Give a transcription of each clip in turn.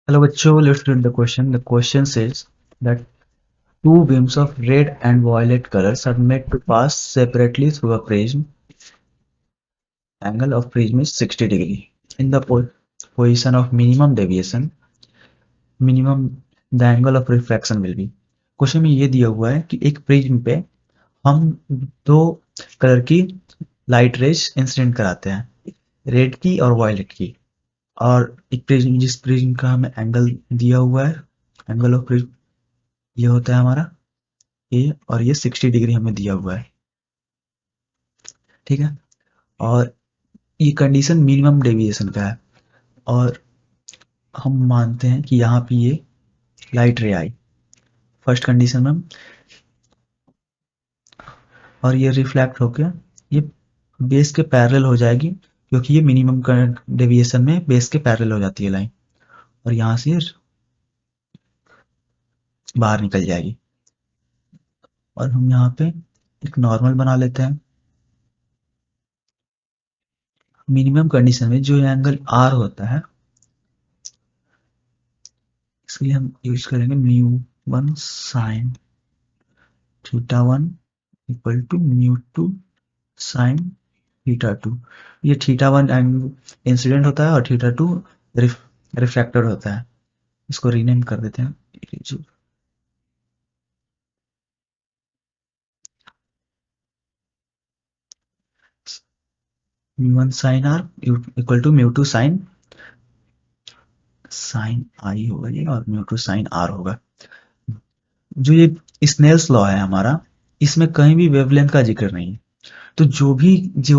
Hello बच्चों, let's read the question. The question says that two beams of red and violet colors are made to pass separately through a prism. Angle of prism is 60 degree. In the position of minimum deviation, minimum the angle of refraction will be. Question में ये दिया हुआ है कि एक prism पे हम दो कलर की लाइट रेज इंसिडेंट कराते हैं, रेड की और वायलेट की। और एक प्रिज्म, जिस प्रिज्म का हमें एंगल दिया हुआ है, एंगल ऑफ प्रिज्म ये होता है हमारा ए, और ये 60 डिग्री हमें दिया हुआ है। ठीक है, और ये कंडीशन मिनिमम डेविएशन का है, और हम मानते हैं कि यहाँ पे ये लाइट रे आई फर्स्ट कंडीशन में, और ये रिफ्लेक्ट होकर ये बेस के पैरेलल हो जाएगी, क्योंकि ये मिनिमम डेविएशन में बेस के पैरेलल हो जाती है लाइन, और यहाँ से बाहर निकल जाएगी। और हम यहाँ पे एक नॉर्मल बना लेते हैं। मिनिमम कंडीशन में जो एंगल आर होता है, इसलिए हम यूज करेंगे mu one sine theta one equal to mu two sine theta two. ये थीटा वन इंसिडेंट होता है और थीटा टू रिफ्रैक्टेड होता है। इसको रीनेम कर देते हैं। Mu one sine r equal to mu two sine i होगा ये, और म्यू टू साइन आर होगा। जो ये स्नेल्स लॉ है हमारा, इसमें कहीं भी वेवलेंथ का जिक्र नहीं है। तो जो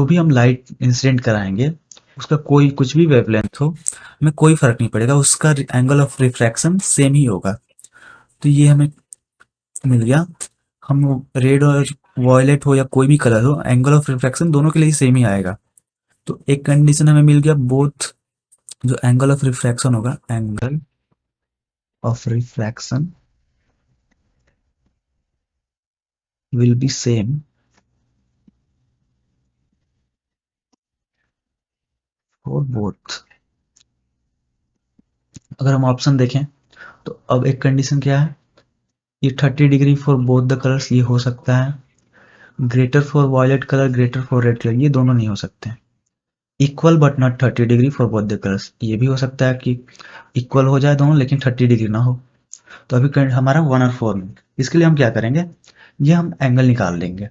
भी हम लाइट इंसिडेंट कराएंगे, उसका कोई कुछ भी वेवलेंथ हो, हमें कोई फर्क नहीं पड़ेगा, उसका एंगल ऑफ रिफ्रैक्शन सेम ही होगा। तो ये हमें मिल गया। हम रेड और वॉयलेट हो या कोई भी कलर हो, एंगल ऑफ रिफ्रैक्शन दोनों के लिए सेम ही आएगा। तो एक कंडीशन हमें मिल गया, बोथ जो एंगल ऑफ रिफ्रैक्शन होगा, angle of refraction will be same for both. अगर हम ऑप्शन देखें तो अब एक कंडीशन क्या है, ये 30 degree for both the colours ये हो सकता है, greater for violet colour greater for red colour ये दोनों नहीं हो सकते। Equal but not 30 degree for both the colours ये भी हो सकता है कि इक्वल हो जाए दोनों लेकिन 30 डिग्री ना हो। तो अभी हमारा 1 और 4 में, इसके लिए हम क्या करेंगे, ये हम एंगल निकाल लेंगे।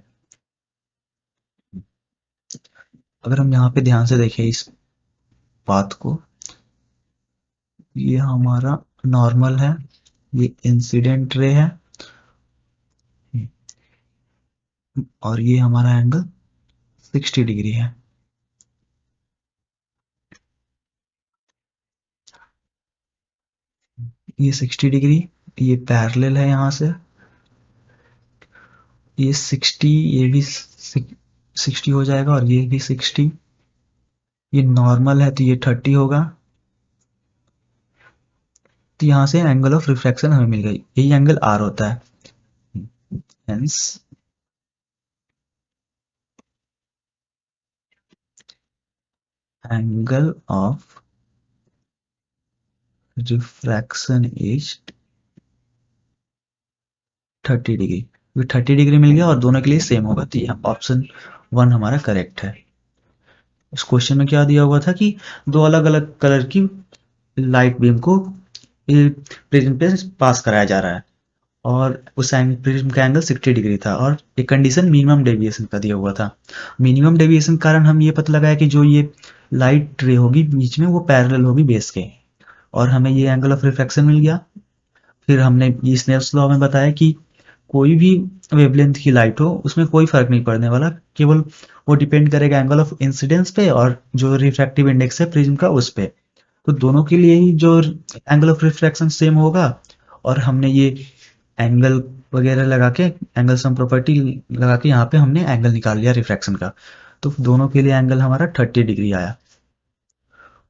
अगर हम यहाँ पे ध्यान से देखें इस बात को, ये हमारा नॉर्मल है, ये इंसिडेंट रे है, और ये हमारा एंगल 60 डिग्री है। ये 60 डिग्री, ये पैरेलल है यहाँ से, ये 60, ये भी 60 हो जाएगा, और ये भी 60। ये नॉर्मल है तो ये 30 होगा। तो यहाँ से एंगल ऑफ रिफ्रैक्शन हमें मिल गई, यही एंगल आर होता है। Hence angle of refraction is 30 degree. 30 degree मिल गया और दोनों के लिए सेम होगा, तो यहाँ ऑप्शन 1 हमारा करेक्ट है। इस क्वेश्चन में क्या दिया हुआ था कि दो अलग अलग कलर की लाइट बीम को प्रिज्म पे पास कराया जा रहा है, और उस प्रिज्म का एंगल 60 डिग्री था, और एक कंडीशन मिनिमम डेविएशन का दिया हुआ था। मिनिमम डेविएशन के कारण हम ये पता लगाया कि जो ये लाइट रे होगी बीच में वो पैरेलल होगी बेस के, और हमें ये एंगल ऑफ रिफ्रैक्शन मिल गया। फिर हमने ये स्नेल्स लॉ में बताया कि कोई भी वेवलेंथ की लाइट हो उसमें कोई फर्क नहीं पड़ने वाला, केवल वो डिपेंड करेगा एंगल ऑफ इंसिडेंस पे और जो रिफ्रैक्टिव इंडेक्स है प्रिज्म का उस पे। तो दोनों के लिए ही जो एंगल ऑफ रिफ्रैक्शन सेम होगा, और हमने ये एंगल वगैरह लगा के एंगल सम प्रॉपर्टी लगा के यहाँ पे हमने एंगल निकाल लिया रिफ्रैक्शन का। तो दोनों के लिए एंगल हमारा 30 डिग्री आया।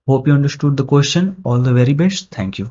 Hope you understood the question. All the very best. Thank you.